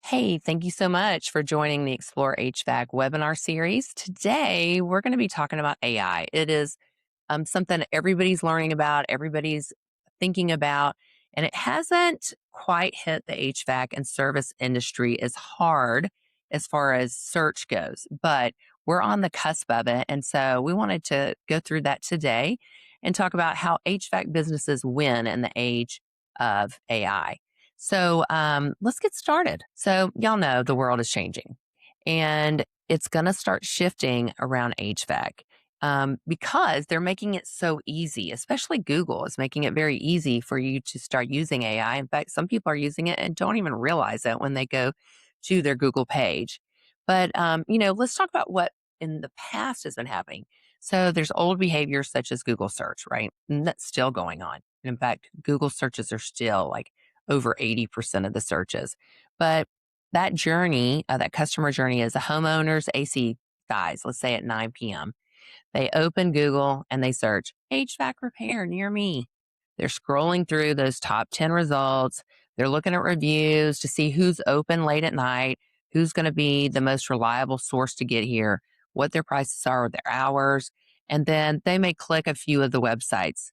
Hey, thank you so much for joining the Explore HVAC webinar series. Today, we're going to be talking about AI. It is something everybody's learning about, everybody's thinking about, and it hasn't quite hit the HVAC and service industry as hard as far as search goes, but we're on the cusp of it. And so we wanted to go through that today and talk about how HVAC businesses win in the age of AI. So let's get started. So y'all know the world is changing and it's going to start shifting around HVAC because they're making it so easy, especially Google is making it very easy for you to start using AI. In fact, some people are using it and don't even realize it when they go to their Google page. But let's talk about what in the past has been happening. So there's old behaviors such as Google search, right? And that's still going on. In fact, Google searches are still like over 80% of the searches. But that journey, that customer journey is a homeowner's AC dies, let's say at 9 p.m. They open Google and they search HVAC repair near me. They're scrolling through those top 10 results. They're looking at reviews to see who's open late at night, who's going to be the most reliable source to get here, what their prices are, their hours. And then they may click a few of the websites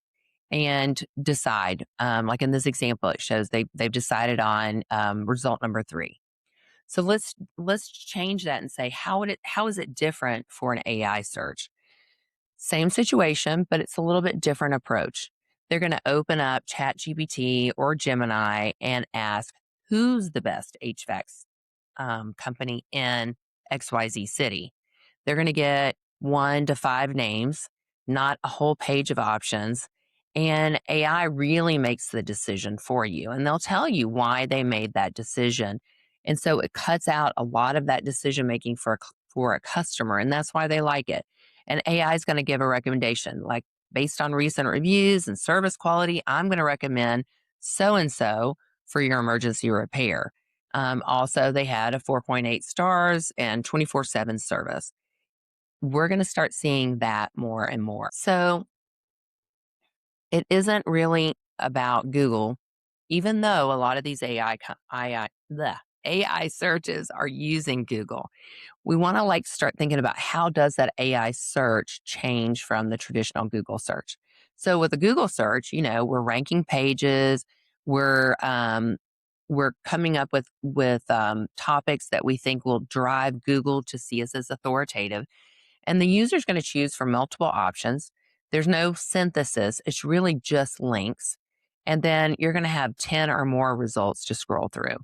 and decide. Like in this example, it shows they've decided on result number 3. So let's change that and say how is it different for an AI search? Same situation, but it's a little bit different approach. They're going to open up ChatGPT or Gemini and ask who's the best HVAC company in XYZ city. They're going to get 1 to 5 names, not a whole page of options. And AI really makes the decision for you. And they'll tell you why they made that decision. And so it cuts out a lot of that decision making for a customer. And that's why they like it. And AI is going to give a recommendation like based on recent reviews and service quality, I'm going to recommend so and so for your emergency repair. Also, they had a 4.8 stars and 24/7 service. We're going to start seeing that more and more. So it isn't really about Google, even though a lot of these AI searches are using Google. We want to like start thinking about how does that AI search change from the traditional Google search. So with a Google search, we're ranking pages, we're we're coming up with topics that we think will drive Google to see us as authoritative. And the user is going to choose from multiple options. There's no synthesis. It's really just links. And then you're going to have 10 or more results to scroll through.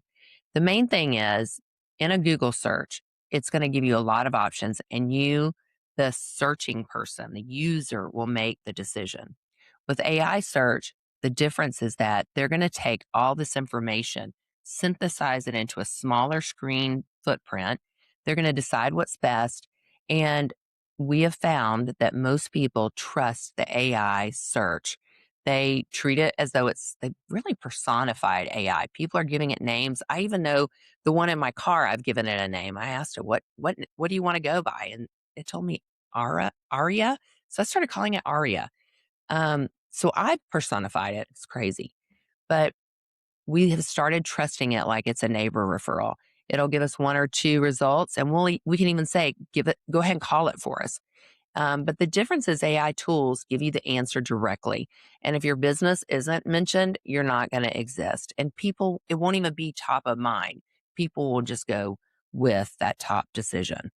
The main thing is in a Google search, it's going to give you a lot of options and you, the searching person, the user will make the decision. With AI search, the difference is that they're going to take all this information, synthesize it into a smaller screen footprint. They're going to decide what's best. And we have found that most people trust the AI search. They treat it as though they really personified AI. People are giving it names. I even know the one in my car, I've given it a name. I asked it, what do you want to go by? And it told me Aria. So I started calling it Aria. So I personified it. It's crazy. But we have started trusting it like it's a neighbor referral. It'll give us 1 or 2 results and we can even say, go ahead and call it for us. But the difference is AI tools give you the answer directly. And if your business isn't mentioned, you're not going to exist. And it won't even be top of mind. People will just go with that top decision.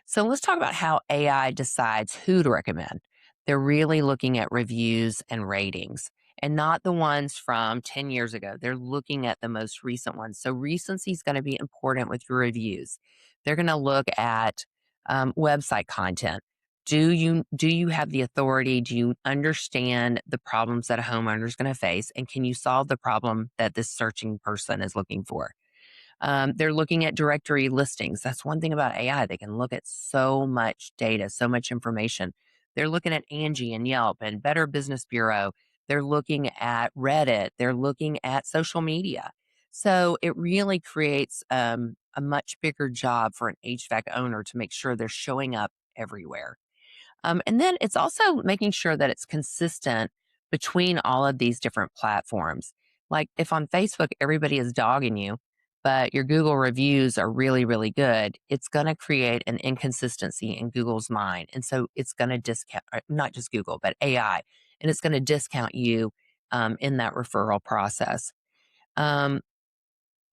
So let's talk about how AI decides who to recommend. They're really looking at reviews and ratings and not the ones from 10 years ago. They're looking at the most recent ones. So recency is going to be important with your reviews. They're going to look at website content. Do you have the authority? Do you understand the problems that a homeowner is going to face? And can you solve the problem that this searching person is looking for? They're looking at directory listings. That's one thing about AI. They can look at so much data, so much information. They're looking at Angie and Yelp and Better Business Bureau. They're looking at Reddit. They're looking at social media. So it really creates a much bigger job for an HVAC owner to make sure they're showing up everywhere. And then it's also making sure that it's consistent between all of these different platforms. Like if on Facebook, everybody is dogging you, but your Google reviews are really, really good, it's going to create an inconsistency in Google's mind. And so it's going to discount, not just Google, but AI, and it's going to discount you in that referral process. Um,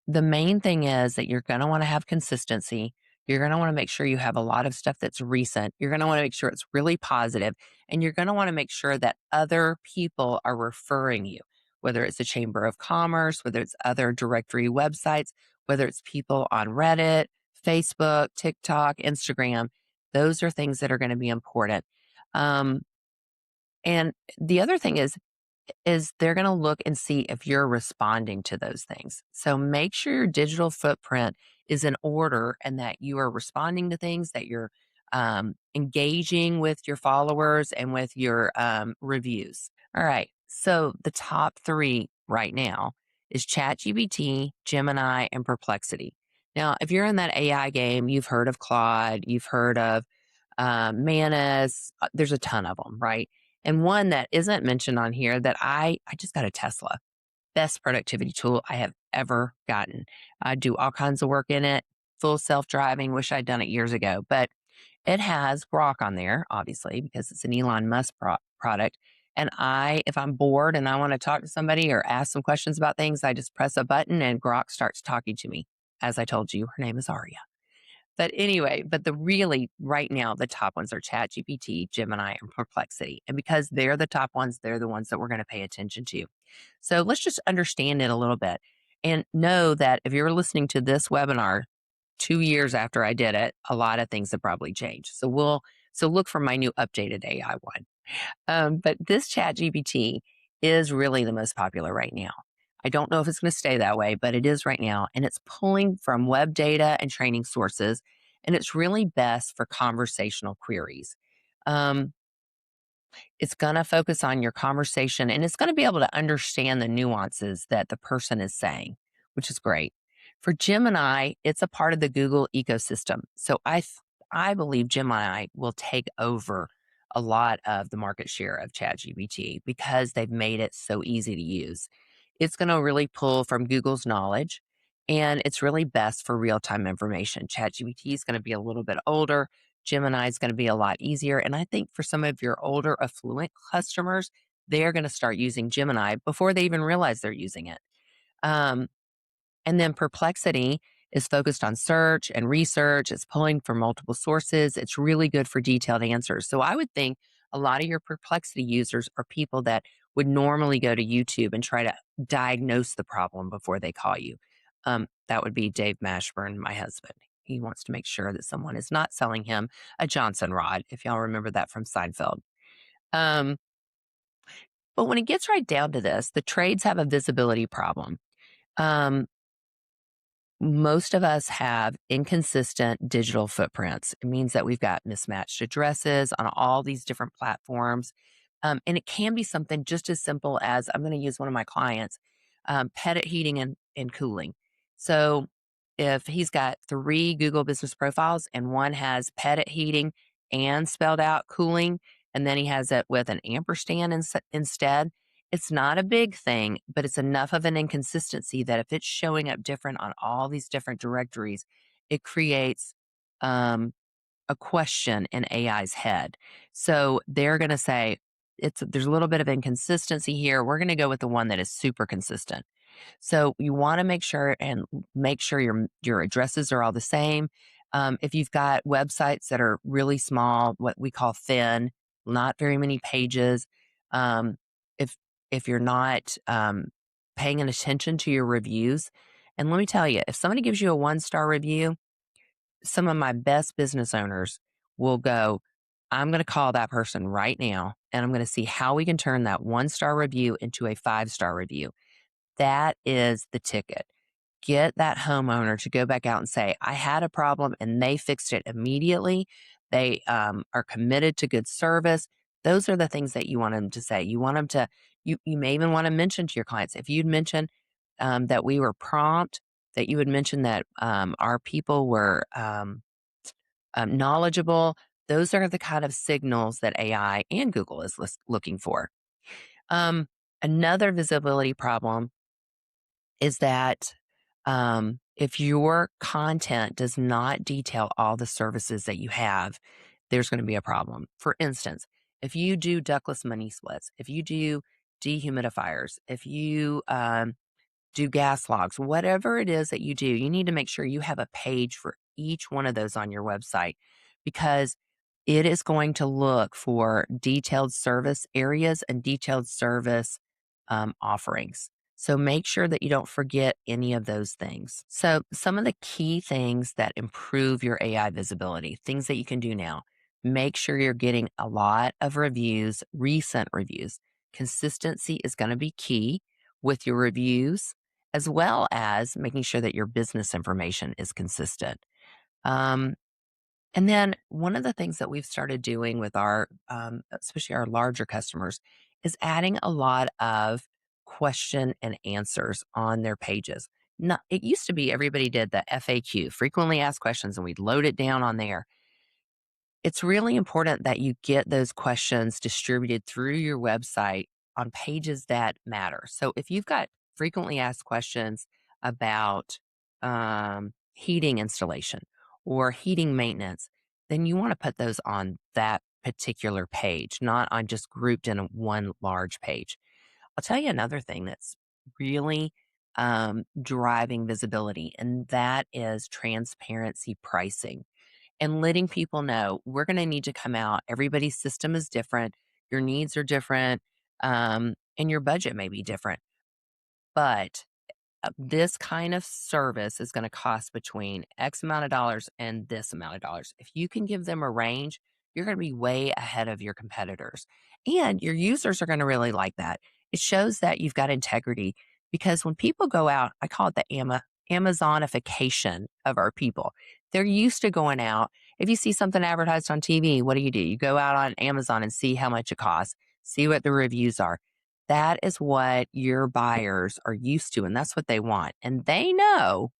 the main thing is that you're going to want to have consistency. You're going to want to make sure you have a lot of stuff that's recent. You're going to want to make sure it's really positive, and you're going to want to make sure that other people are referring you, whether it's a chamber of commerce, whether it's other directory websites, whether it's people on Reddit, Facebook, TikTok, Instagram. Those are things that are going to be important. Um, and the other thing is they're going to look and see if you're responding to those things. So make sure your digital footprint is in order and that you are responding to things, that you're engaging with your followers and with your reviews. All right. So the top three right now is ChatGPT, Gemini, and Perplexity. Now, if you're in that AI game, you've heard of Claude, you've heard of Manus. There's a ton of them, right? And one that isn't mentioned on here that I just got a Tesla. Best productivity tool I have ever gotten. I do all kinds of work in it, full self-driving. Wish I'd done it years ago, but it has Grok on there, obviously, because it's an Elon Musk product. And if I'm bored and I want to talk to somebody or ask some questions about things, I just press a button and Grok starts talking to me. As I told you, her name is Aria. But anyway, but the really right now, the top ones are ChatGPT, Gemini, and Perplexity. And because they're the top ones, they're the ones that we're going to pay attention to. So let's just understand it a little bit and know that if you're listening to this webinar 2 years after I did it, a lot of things have probably changed. So look for my new updated AI one. But this ChatGPT is really the most popular right now. I don't know if it's going to stay that way, but it is right now. And it's pulling from web data and training sources. And it's really best for conversational queries. Um, it's going to focus on your conversation and it's going to be able to understand the nuances that the person is saying, which is great. For Gemini, it's a part of the Google ecosystem. So I believe Gemini will take over a lot of the market share of ChatGPT because they've made it so easy to use. It's going to really pull from Google's knowledge and it's really best for real-time information. ChatGPT is going to be a little bit older. Gemini is going to be a lot easier. And I think for some of your older affluent customers, they're going to start using Gemini before they even realize they're using it. Um, and then Perplexity is focused on search and research. It's pulling from multiple sources. It's really good for detailed answers. So I would think a lot of your Perplexity users are people that would normally go to YouTube and try to diagnose the problem before they call you. That would be Dave Mashburn, my husband. He wants to make sure that someone is not selling him a Johnson rod, if y'all remember that from Seinfeld. Um, but when it gets right down to this, the trades have a visibility problem. Um, most of us have inconsistent digital footprints. It means that we've got mismatched addresses on all these different platforms. And it can be something just as simple as I'm going to use one of my clients, Pettit Heating and Cooling. So if he's got 3 Google business profiles and one has Pettit Heating and spelled out cooling, and then he has it with an ampersand instead, it's not a big thing, but it's enough of an inconsistency that if it's showing up different on all these different directories, it creates a question in AI's head. So they're going to say, there's a little bit of inconsistency here. We're going to go with the one that is super consistent. So you want to make sure your addresses are all the same. If you've got websites that are really small, what we call thin, not very many pages, um, if if you're not paying attention to your reviews, and let me tell you, if somebody gives you a 1-star review, some of my best business owners will go, I'm going to call that person right now, and I'm going to see how we can turn that 1-star review into a 5-star review. That is the ticket. Get that homeowner to go back out and say, I had a problem and they fixed it immediately. They are committed to good service. Those are the things that you want them to say. You want them to, you may even want to mention to your clients, if you'd mention that we were prompt, that you would mention that our people were knowledgeable. Those are the kind of signals that AI and Google is looking for. Another visibility problem is that If your content does not detail all the services that you have, there's going to be a problem. For instance, if you do ductless mini splits, if you do dehumidifiers, if you do gas logs, whatever it is that you do, you need to make sure you have a page for each one of those on your website, because it is going to look for detailed service areas and detailed service offerings. So make sure that you don't forget any of those things. So some of the key things that improve your AI visibility, things that you can do now: make sure you're getting a lot of reviews, recent reviews. Consistency is going to be key with your reviews, as well as making sure that your business information is consistent. Um, and then one of the things that we've started doing with our, especially our larger customers, is adding a lot of question and answers on their pages. Not, it used to be everybody did the FAQ, frequently asked questions, and we'd load it down on there. It's really important that you get those questions distributed through your website on pages that matter. So if you've got frequently asked questions about heating installation or heating maintenance, then you want to put those on that particular page, not on just grouped in one large page. I'll tell you another thing that's really driving visibility, and that is transparency pricing and letting people know we're going to need to come out. Everybody's system is different. Your needs are different. And your budget may be different. But this kind of service is going to cost between X amount of dollars and this amount of dollars. If you can give them a range, you're going to be way ahead of your competitors. And your users are going to really like that. It shows that you've got integrity, because when people go out, I call it the Amazonification of our people. They're used to going out. If you see something advertised on TV, what do? You go out on Amazon and see how much it costs, see what the reviews are. That is what your buyers are used to, and that's what they want. And they know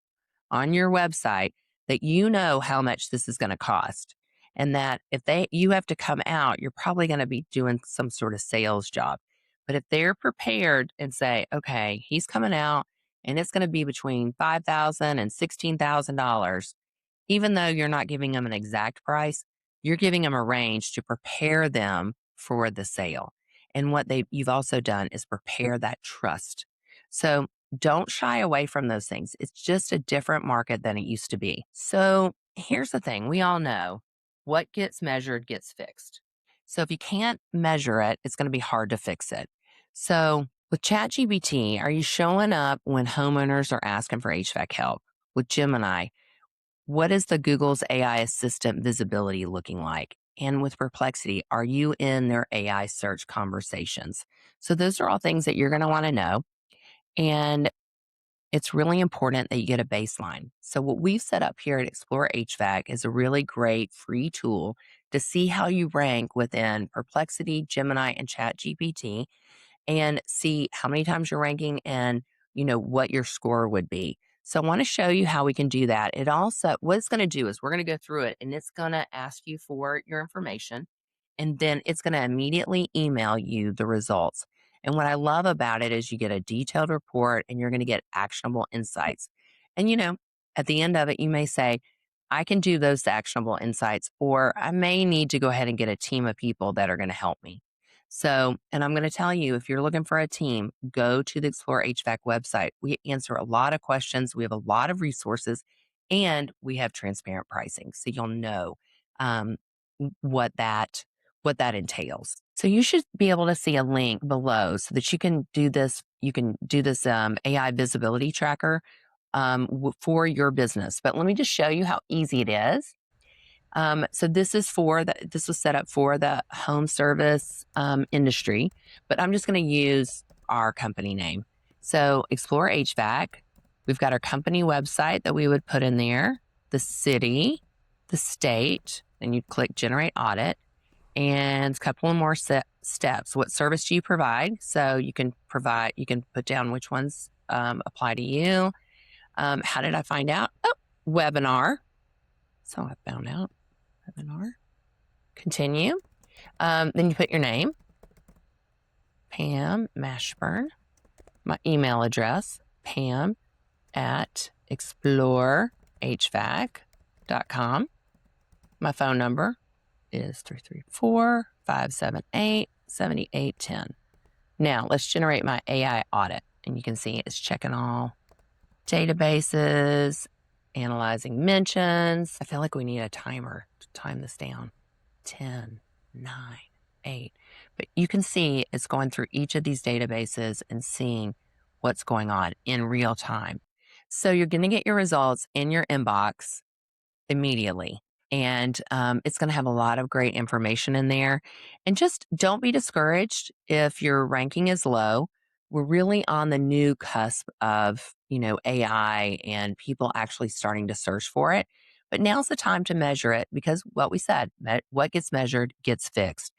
on your website that you know how much this is going to cost. And that if you have to come out, you're probably going to be doing some sort of sales job. But if they're prepared and say, okay, he's coming out and it's going to be between $5,000 and $16,000, even though you're not giving them an exact price, you're giving them a range to prepare them for the sale. And what you've also done is prepare that trust. So don't shy away from those things. It's just a different market than it used to be. So here's the thing. We all know what gets measured gets fixed. So if you can't measure it, it's going to be hard to fix it. So with ChatGPT, are you showing up when homeowners are asking for HVAC help? With Gemini, what is the Google's AI assistant visibility looking like? And with Perplexity, are you in their AI search conversations? So those are all things that you're going to want to know. And it's really important that you get a baseline. So what we've set up here at Explore HVAC is a really great free tool to see how you rank within Perplexity, Gemini, and ChatGPT, and see how many times you're ranking and what your score would be. So I want to show you how we can do that. It also, what it's going to do is we're going to go through it, and it's going to ask you for your information, and then it's going to immediately email you the results. And what I love about it is you get a detailed report, and you're going to get actionable insights. And at the end of it, you may say, I can do those actionable insights, or I may need to go ahead and get a team of people that are going to help me. So, and I'm going to tell you, if you're looking for a team, go to the Explore HVAC website. We answer a lot of questions. We have a lot of resources, and we have transparent pricing. So you'll know um, what that entails. So you should be able to see a link below so that you can do this. You can do this AI visibility tracker for your business. But let me just show you how easy it is. So this was set up for the home service industry, but I'm just going to use our company name. So Explore HVAC, we've got our company website that we would put in there, the city, the state, then you click generate audit, and a couple more steps. What service do you provide? So you can put down which ones apply to you. How did I find out? Oh, webinar. So I found out. Webinar. Continue. Then you put your name, Pam Mashburn. My email address, Pam at exploreHVAC.com. My phone number is 334-578-7810. Now, let's generate my AI audit. And you can see it's checking all databases, analyzing mentions. I feel like we need a timer to time this down. 10, 9, 8. But you can see it's going through each of these databases and seeing what's going on in real time. So you're going to get your results in your inbox immediately. And it's going to have a lot of great information in there. And just don't be discouraged if your ranking is low. We're really on the new cusp of, AI and people actually starting to search for it. But now's the time to measure it because what we said, what gets measured gets fixed.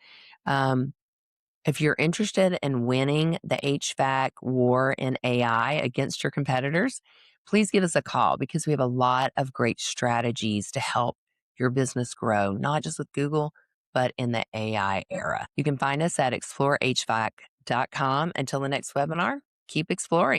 If you're interested in winning the HVAC war in AI against your competitors, please give us a call because we have a lot of great strategies to help your business grow, not just with Google, but in the AI era. You can find us at exploreHVAC.com. Until the next webinar, keep exploring.